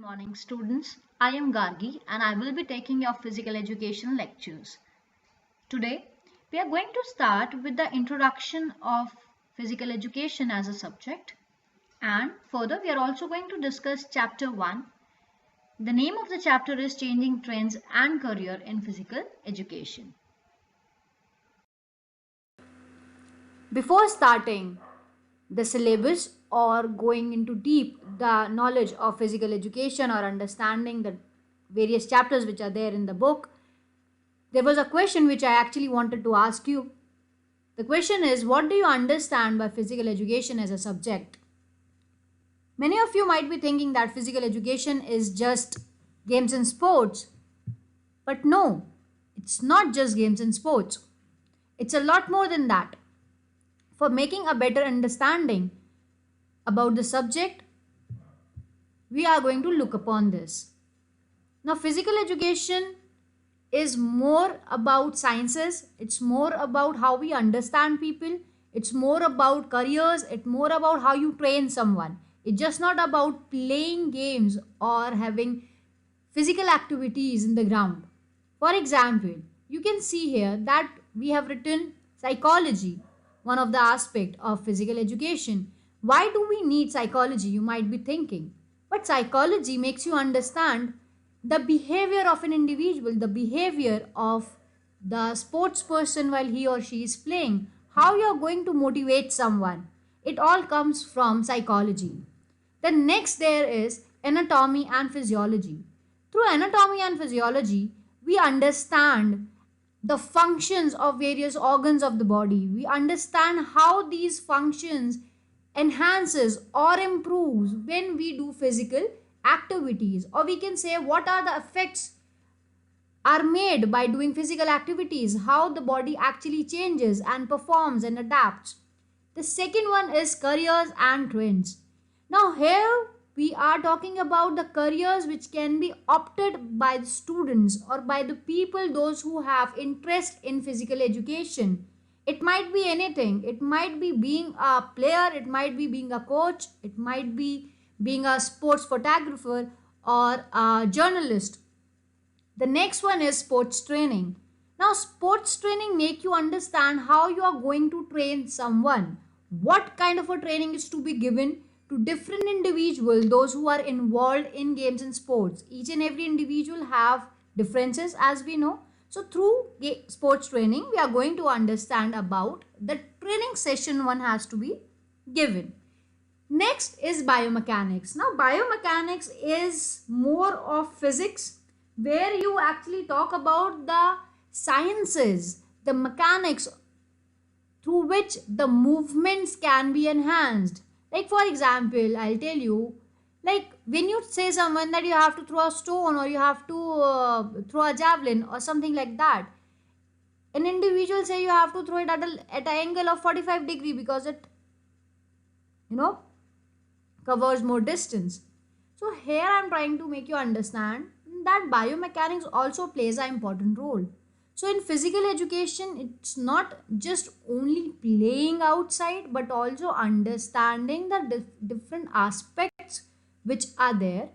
Good morning, students. I am Gargi and I will be taking your physical education lectures. Today, we are going to start with the introduction of physical education as a subject, and further, we are also going to discuss chapter 1. The name of the chapter is Changing Trends and Career in Physical Education. Before starting the syllabus or going into deep the knowledge of physical education or understanding the various chapters which are there in the book, there was a question which I actually wanted to ask you. The question is, what do you understand by physical education as a subject? Many of you might be thinking that physical education is just games and sports. But no, it's not just games and sports. It's a lot more than that. For making a better understanding about the subject, we are going to look upon this. Now, physical education is more about sciences, it's more about how we understand people, it's more about careers, it's more about how you train someone. It's just not about playing games or having physical activities in the ground. For example, you can see here that we have written psychology, one of the aspect of physical education. Why do we need psychology, you might be thinking? But psychology makes you understand the behavior of an individual, the behavior of the sports person while he or she is playing, how you are going to motivate someone. It all comes from psychology. The next there is anatomy and physiology. Through anatomy and physiology, we understand the functions of various organs of the body. We understand how these functions enhances or improves when we do physical activities, or we can say what are the effects are made by doing physical activities, how the body actually changes and performs and adapts. The second one is careers and trends. Now, here we are talking about the careers which can be opted by the students or by the people, those who have interest in physical education. It might be anything, it might be being a player, it might be being a coach, it might be being a sports photographer or a journalist. The next one is sports training. Now, sports training make you understand how you are going to train someone. What kind of a training is to be given to different individuals, those who are involved in games and sports. Each and every individual have differences, as we know. So, through sports training, we are going to understand about the training session one has to be given. Next is biomechanics. Now, biomechanics is more of physics where you actually talk about the sciences, the mechanics through which the movements can be enhanced. Like, for example, I'll tell you, like when you say someone that you have to throw a stone or you have to throw a javelin or something like that, an individual say you have to throw it at an angle of 45-degree because it, you know, covers more distance. So here I'm trying to make you understand that biomechanics also plays an important role. So in physical education, it's not just only playing outside but also understanding the different aspects which are there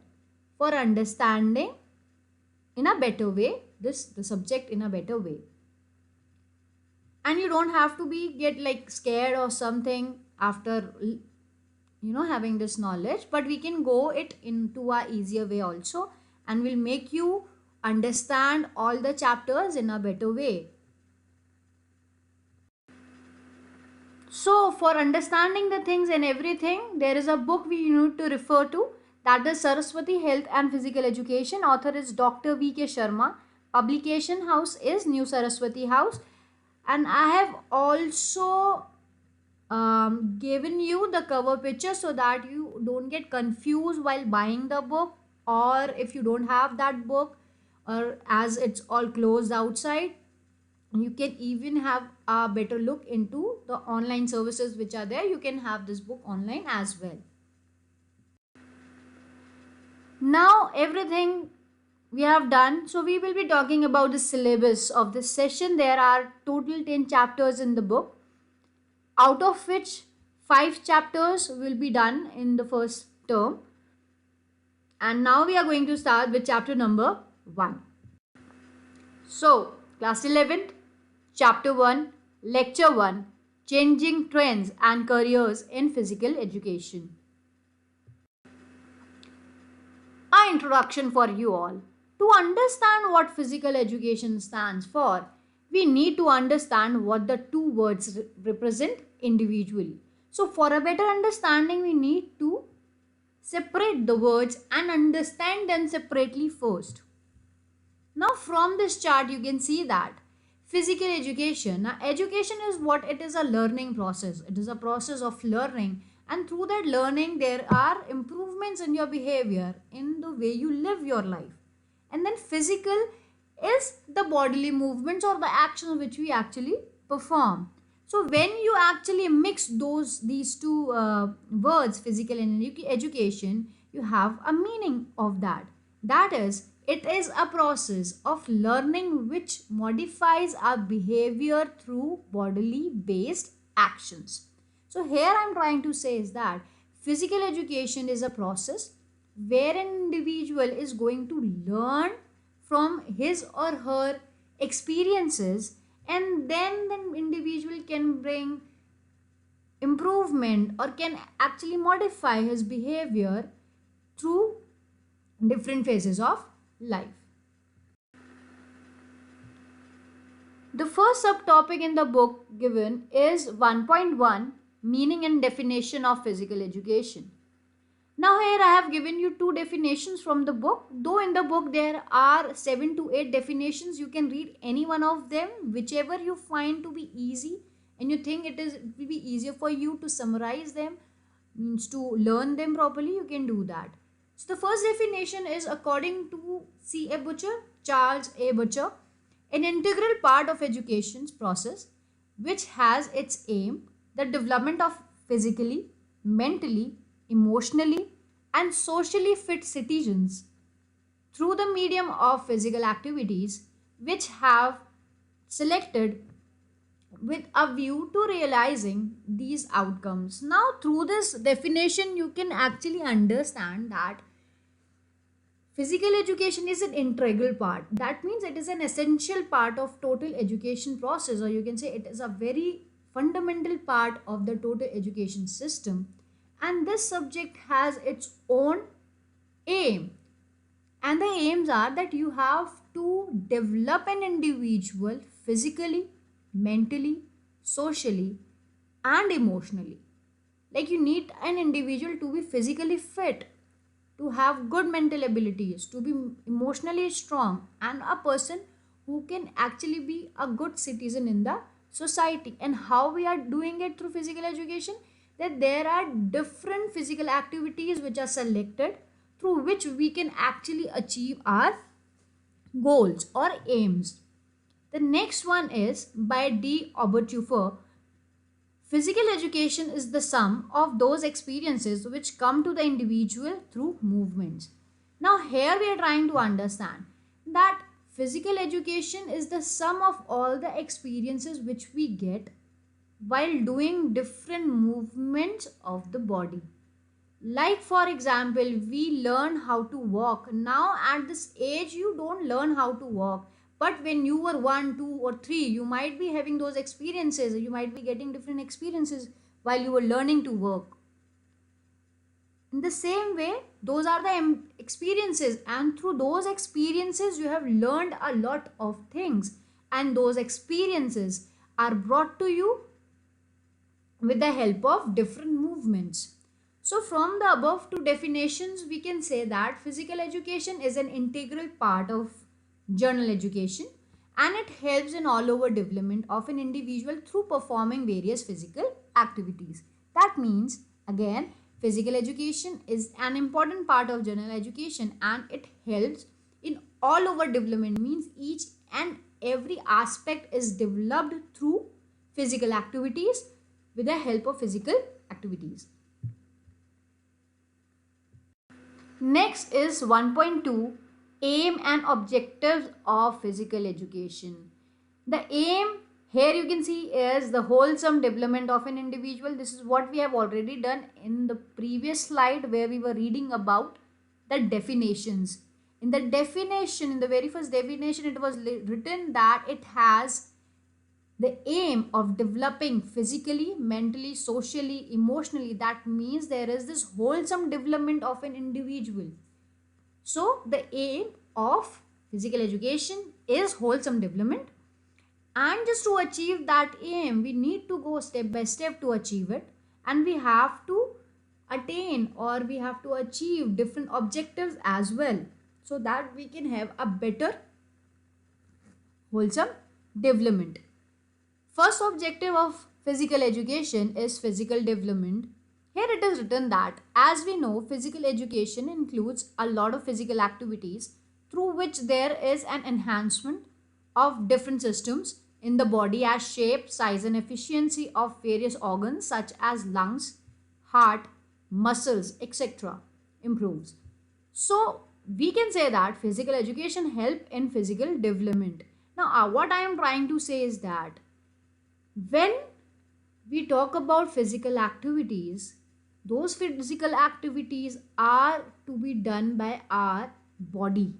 for understanding in a better way the subject in a better way. And you don't have to be get like scared or something after having this knowledge, but we can go it into a easier way also, and will make you understand all the chapters in a better way. So for understanding the things and everything, there is a book we need to refer to, that is Saraswati Health and Physical Education. Author is Dr. V.K. Sharma. Publication house is New Saraswati House. And I have also given you the cover picture so that you don't get confused while buying the book, or if you don't have that book, or as it's all closed outside, you can even have a better look into the online services which are there. You can have this book online as well. Now everything we have done, so we will be talking about the syllabus of this session. There are total 10 chapters in the book, out of which 5 chapters will be done in the first term And now we are going to start with chapter number 1. So, class 11th, chapter 1, lecture 1, changing trends and careers in physical education. An introduction for you all. To understand what physical education stands for, we need to understand what the two words represent individually. So, for a better understanding, we need to separate the words and understand them separately first. Now, from this chart, you can see that physical education. Now, education is what it is, a learning process. It is a process of learning, and through that learning, there are improvements in your behavior, in the way you live your life. And then, physical is the bodily movements or the actions which we actually perform. So, when you actually mix these two words, physical and education, you have a meaning of that. That is, it is a process of learning which modifies our behavior through bodily based actions. So, here I am trying to say is that physical education is a process where an individual is going to learn from his or her experiences, and then the individual can bring improvement or can actually modify his behavior through different phases of life. The first subtopic in the book given is 1.1, meaning and definition of physical education. Now here I have given you two definitions from the book. Though in the book there are 7 to 8 definitions, you can read any one of them, whichever you find to be easy and you think it will be easier for you to summarize them, means to learn them properly, you can do that. So the first definition is according to C.A. Butcher, Charles A. Butcher, an integral part of education's process which has its aim the development of physically, mentally, emotionally and socially fit citizens through the medium of physical activities which have selected with a view to realizing these outcomes. Now, through this definition, you can actually understand that physical education is an integral part. That means it is an essential part of total education process, or you can say it is a very fundamental part of the total education system. And this subject has its own aim. And the aims are that you have to develop an individual physically, mentally, socially, and emotionally. Like you need an individual to be physically fit, to have good mental abilities, to be emotionally strong, and a person who can actually be a good citizen in the society. And how we are doing it through physical education? That there are different physical activities which are selected through which we can actually achieve our goals or aims. The next one is by D. Obertuffer. Physical education is the sum of those experiences which come to the individual through movements. Now, here we are trying to understand that physical education is the sum of all the experiences which we get while doing different movements of the body. Like, for example, we learn how to walk. Now, at this age, you don't learn how to walk. But when you were 1, 2, or 3, you might be having those experiences. You might be getting different experiences while you were learning to walk. In the same way, those are the experiences, and through those experiences, you have learned a lot of things. And those experiences are brought to you with the help of different movements. So from the above two definitions, we can say that physical education is an integral part of general education, and it helps in all over development of an individual through performing various physical activities. That means, again, physical education is an important part of general education, and it helps in all over development, means each and every aspect is developed through physical activities with the help of physical activities. Next is 1.2, aim and objectives of physical education. The aim here you can see is the wholesome development of an individual. This is what we have already done in the previous slide where we were reading about the definitions. In the definition, in the very first definition, it was written that it has the aim of developing physically, mentally, socially, emotionally. That means there is this wholesome development of an individual. So, the aim of physical education is wholesome development, and just to achieve that aim, we need to go step by step to achieve it, and we have to attain or we have to achieve different objectives as well, so that we can have a better wholesome development. First objective of physical education is physical development. Here it is written that, as we know, physical education includes a lot of physical activities through which there is an enhancement of different systems in the body as shape, size, and efficiency of various organs such as lungs, heart, muscles, etc. improves. So we can say that physical education help in physical development. Now, what I am trying to say is that when we talk about physical activities, those physical activities are to be done by our body,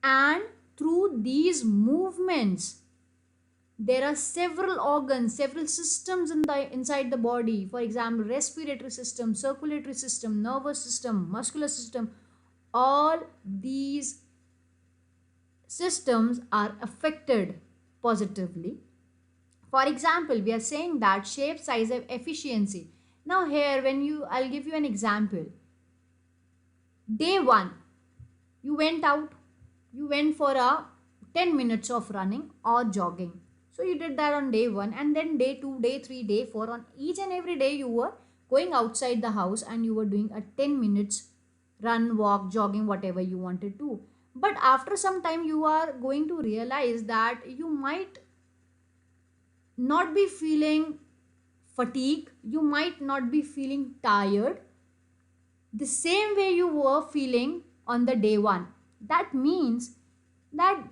and through these movements there are several organs, several systems inside the body. For example, respiratory system, circulatory system, nervous system, muscular system. All these systems are affected positively. For example, we are saying that shape, size, and efficiency. Now here, I'll give you an example. Day 1, you went out, you went for a 10 minutes of running or jogging. So you did that on day 1, and then day 2, day 3, day 4. On each and every day you were going outside the house and you were doing a 10 minutes run, walk, jogging, whatever you wanted to. But after some time you are going to realize that you might not be feeling fatigue, you might not be feeling tired the same way you were feeling on the day 1. That means that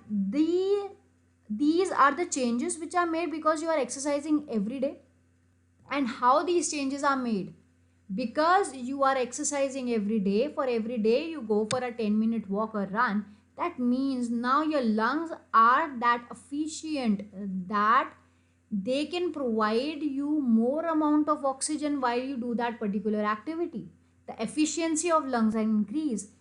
these are the changes which are made because you are exercising every day. And how these changes are made? Because you are exercising every day. For every day you go for a 10-minute walk or run, that means now your lungs are that efficient that they can provide you more amount of oxygen while you do that particular activity. The efficiency of lungs are increased.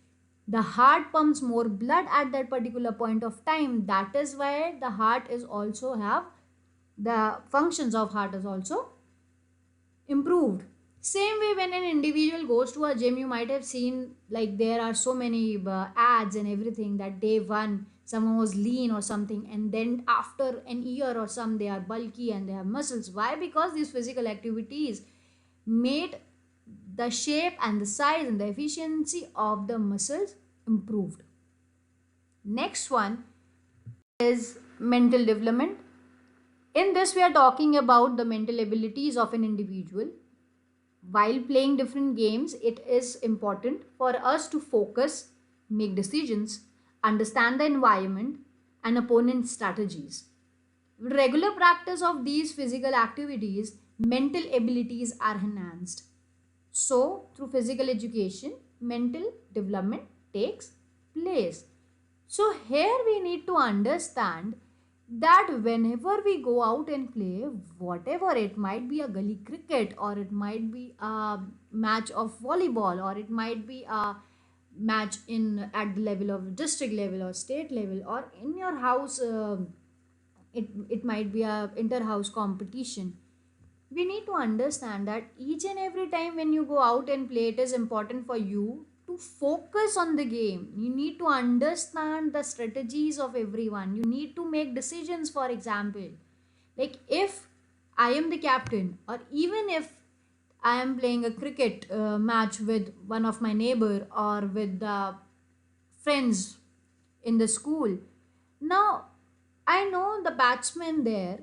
The heart pumps more blood at that particular point of time. That is why the heart is also have the functions of heart is also improved. Same way, when an individual goes to a gym, you might have seen like there are so many ads and everything that day 1 someone was lean or something, and then after an year or some they are bulky and they have muscles. Why? Because these physical activities made the shape and the size and the efficiency of the muscles improved. Next one is mental development. In this, we are talking about the mental abilities of an individual. While playing different games, it is important for us to focus, make decisions, understand the environment and opponent strategies. With regular practice of these physical activities, mental abilities are enhanced. So, through physical education, mental development takes place. So, here we need to understand that whenever we go out and play, whatever it might be, a gully cricket, or it might be a match of volleyball, or it might be a match in at the level of district level or state level, or in your house, it might be a inter-house competition. We need to understand that each and every time when you go out and play, it is important for you to focus on the game. You need to understand the strategies of everyone. You need to make decisions. For example, like if I am the captain, or even if I am playing a cricket match with one of my neighbor or with the friends in the school. Now, I know the batsmen there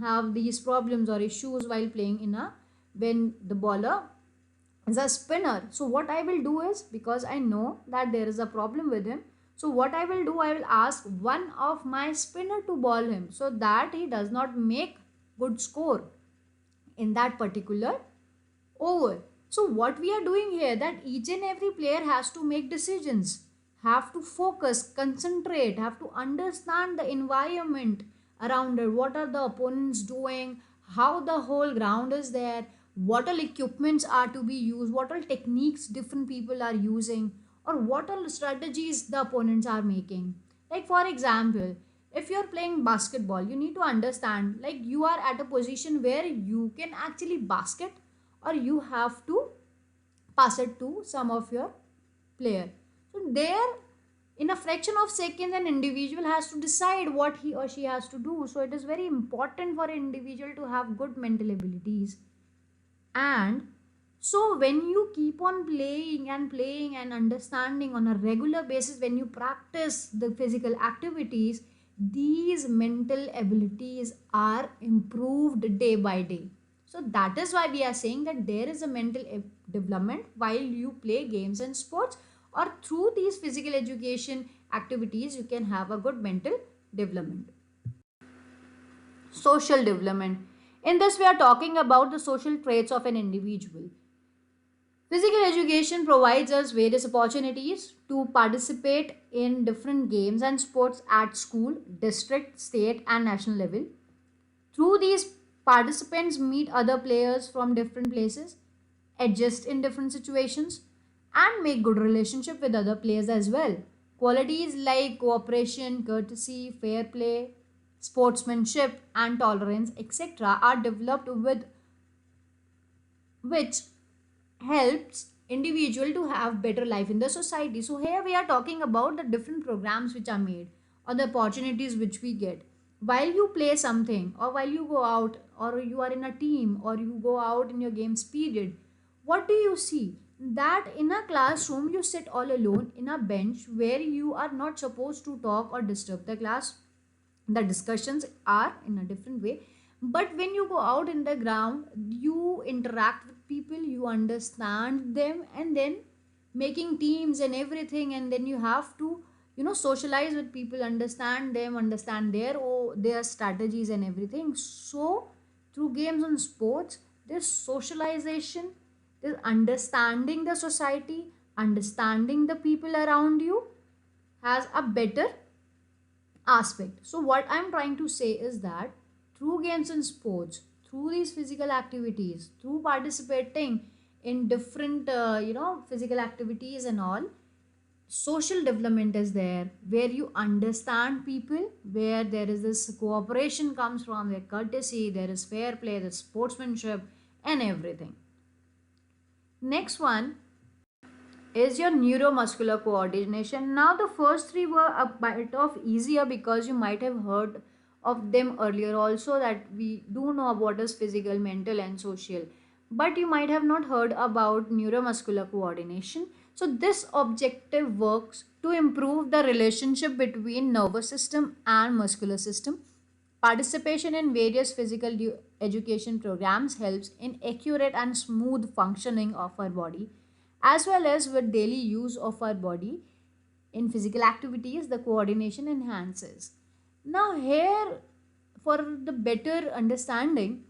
have these problems or issues while playing in a when the bowler is a spinner. So what I will do is, because I know that there is a problem with him, so what I will do, I will ask one of my spinner to bowl him so that he does not make good score in that particular over. So what we are doing here, that each and every player has to make decisions, have to focus, concentrate, have to understand the environment around it, what are the opponents doing, how the whole ground is there, what all equipments are to be used, what all techniques different people are using, or what all strategies the opponents are making. Like for example, if you're playing basketball, you need to understand, like you are at a position where you can actually basket, or you have to pass it to some of your player. So there, in a fraction of seconds, an individual has to decide what he or she has to do. So it is very important for an individual to have good mental abilities. And so when you keep on playing and understanding on a regular basis, when you practice the physical activities, these mental abilities are improved day by day. So that is why we are saying that there is a development while you play games and sports, or through these physical education activities you can have a good mental development. Social development. In this, we are talking about the social traits of an individual. Physical education provides us various opportunities to participate in different games and sports at school, district, state, and national level. Through these, participants meet other players from different places, adjust in different situations, and make good relationship with other players as well. Qualities like cooperation, courtesy, fair play, sportsmanship, and tolerance, etc., are developed with which helps individual to have better life in the society. So here we are talking about the different programs which are made, or the opportunities which we get while you play something, or while you go out, or you are in a team, or you go out in your games period. What do you see? That in a classroom you sit all alone in a bench where you are not supposed to talk or disturb the class. The discussions are in a different way, but when you go out in the ground, you interact with people, you understand them, and then making teams and everything, and then you have to, socialize with people, understand them, understand their strategies and everything. So through games and sports, there's socialization, there's understanding the society, understanding the people around you, has a better aspect. So, what I'm trying to say is that through games and sports, through these physical activities, through participating in different, physical activities and all, social development is there, where you understand people, where there is this cooperation comes from, there courtesy, there is fair play, there's sportsmanship, and everything. Next one is your neuromuscular coordination. Now, the first three were a bit of easier because you might have heard of them earlier also, that we do know what is physical, mental, and social. But you might have not heard about neuromuscular coordination. So, this objective works to improve the relationship between nervous system and muscular system. Participation in various physical education programs helps in accurate and smooth functioning of our body, as well as with daily use of our body in physical activities. The coordination enhances. Now here, for the better understanding,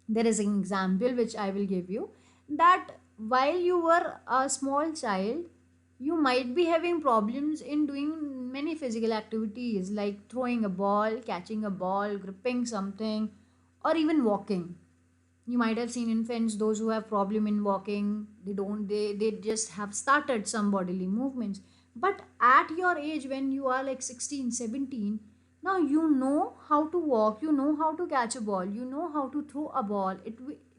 there is an example which I will give you, that while you were a small child, you might be having problems in doing many physical activities like throwing a ball, catching a ball, gripping something, or even walking. You might have seen infants, those who have problem in walking, they just have started some bodily movements. But at your age, when you are like 16, 17, now you know how to walk, you know how to catch a ball, you know how to throw a ball.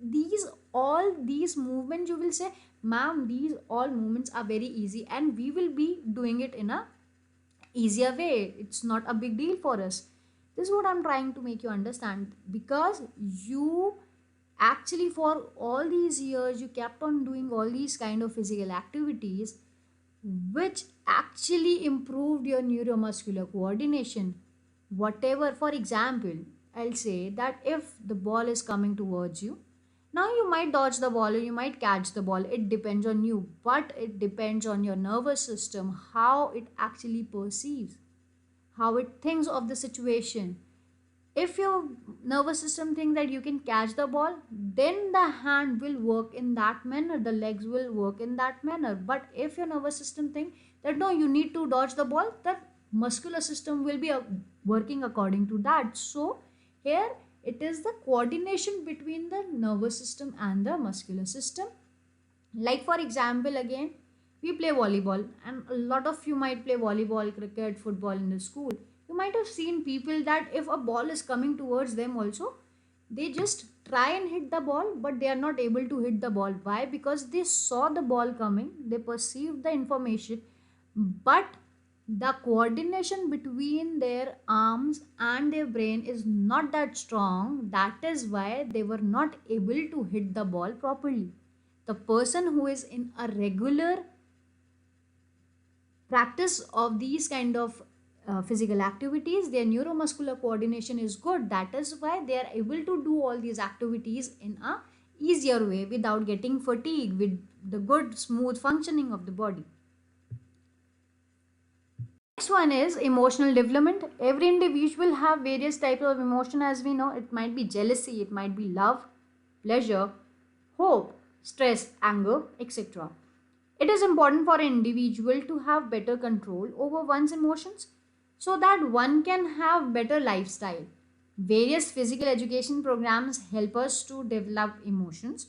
These all these movements, you will say, ma'am, these all movements are very easy, and we will be doing it in a easier way. It's not a big deal for us. This is what I'm trying to make you understand, because you actually, for all these years, you kept on doing all these kind of physical activities, which actually improved your neuromuscular coordination. Whatever, for example, I'll say that if the ball is coming towards you, now you might dodge the ball or you might catch the ball, it depends on you, but it depends on your nervous system, how it actually perceives, how it thinks of the situation. If your nervous system thinks that you can catch the ball, then the hand will work in that manner, the legs will work in that manner. But if your nervous system thinks that no, you need to dodge the ball, the muscular system will be working according to that. So here it is the coordination between the nervous system and the muscular system. Like for example, again, we play volleyball, and a lot of you might play volleyball, cricket, football in the school. You might have seen people that if a ball is coming towards them also, they just try and hit the ball, but they are not able to hit the ball. Why? Because they saw the ball coming, they perceived the information, but the coordination between their arms and their brain is not that strong. That is why they were not able to hit the ball properly. The person who is in a regular practice of these kind of physical activities, their neuromuscular coordination is good. That is why they are able to do all these activities in a easier way without getting fatigued, with the good smooth functioning of the body. Next one is emotional development. Every individual have various types of emotion, as we know. It might be jealousy, it might be love, pleasure, hope, stress, anger, etc. It is important for an individual to have better control over one's emotions so that one can have better lifestyle. Various physical education programs help us to develop emotions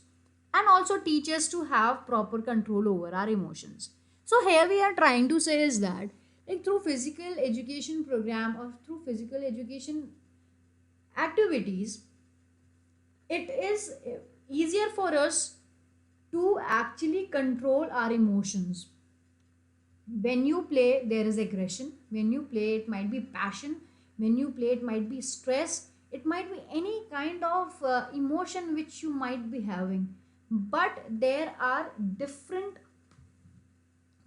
and also teach us to have proper control over our emotions. So here we are trying to say is that, like, through physical education program or through physical education activities, it is easier for us to actually control our emotions. When you play, there is aggression. When you play, it might be passion. When you play, it might be stress. It might be any kind of emotion which you might be having. But there are different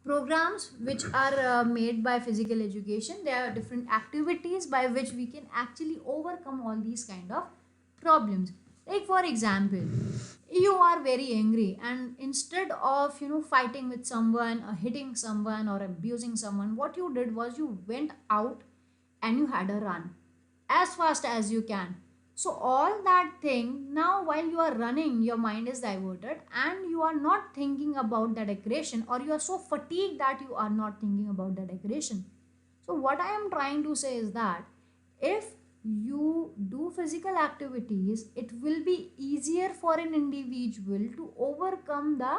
programs which are made by physical education. There are different activities by which we can actually overcome all these kind of problems. Like for example, you are very angry, and instead of fighting with someone or hitting someone or abusing someone, what you did was you went out and you had a run as fast as you can. So all that thing, now while you are running, your mind is diverted and you are not thinking about that aggression, or you are so fatigued that you are not thinking about that aggression. So what I am trying to say is that if you do physical activities, it will be easier for an individual to overcome the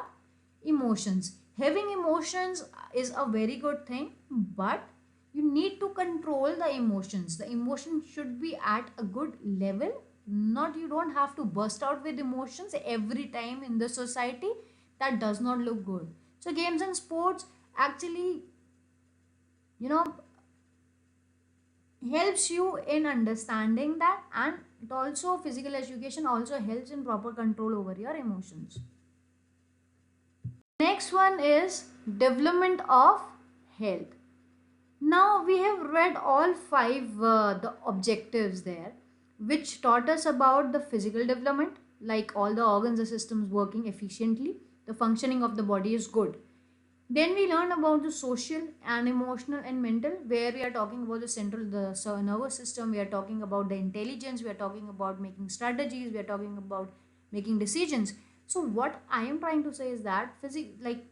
emotions. Having emotions is a very good thing, but you need to control the emotions. The emotion should be at a good level. Not, you don't have to burst out with emotions every time in the society. That does not look good. So games and sports actually you know helps you in understanding that, and it also, physical education also helps in proper control over your emotions. Next one is development of health. Now we have read all five the objectives there, which taught us about the physical development, like all the organs and systems working efficiently, the functioning of the body is good. Then we learn about the social and emotional and mental, where we are talking about the central, the nervous system. We are talking about the intelligence. We are talking about making strategies. We are talking about making decisions. So what I am trying to say is that like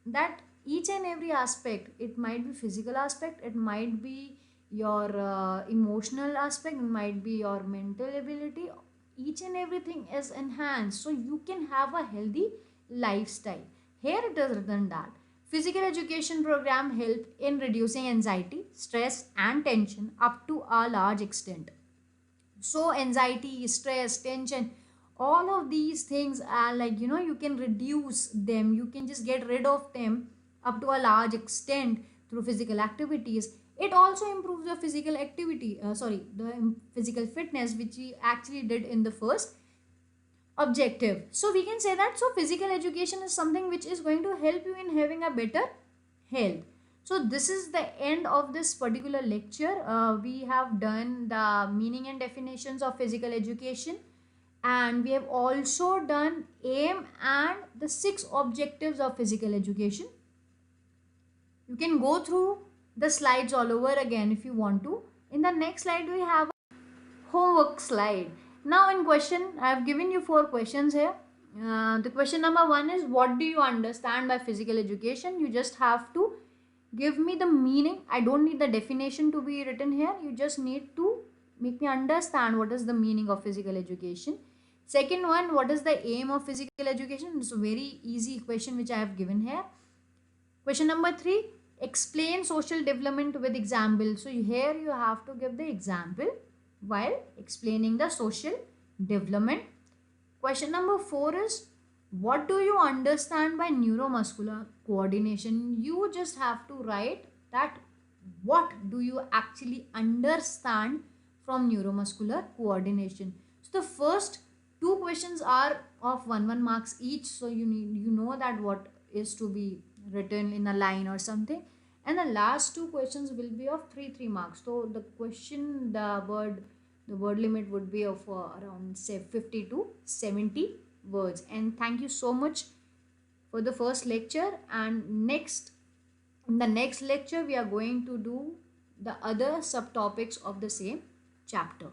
that each and every aspect, it might be physical aspect, it might be your emotional aspect, it might be your mental ability. Each and everything is enhanced so you can have a healthy lifestyle. Here it is written that physical education program help in reducing anxiety, stress and tension up to a large extent. So anxiety, stress, tension, all of these things are like, you can reduce them, you can just get rid of them up to a large extent through physical activities. It also improves your physical activity, the physical fitness, which we actually did in the first objective. So we can say that, so physical education is something which is going to help you in having a better health. So this is the end of this particular lecture. We have done the meaning and definitions of physical education, and we have also done aim and the 6 objectives of physical education. You can go through the slides all over again if you want to. In the next slide we have homework slide. Now in question, I have given you 4 questions here. The question number 1 is, what do you understand by physical education? You just have to give me the meaning. I don't need the definition to be written here. You just need to make me understand what is the meaning of physical education. Second one, what is the aim of physical education? It's a very easy question which I have given here. Question number 3, explain social development with example. So here you have to give the example while explaining the social development. Question number 4 is, what do you understand by neuromuscular coordination? You just have to write that what do you actually understand from neuromuscular coordination. So the first 2 questions are of 1 marks each, so you know that what is to be written in a line or something, and the last 2 questions will be of 3 marks. So the word limit would be of around say 50 to 70 words. And thank you so much for the first lecture, and in the next lecture we are going to do the other subtopics of the same chapter.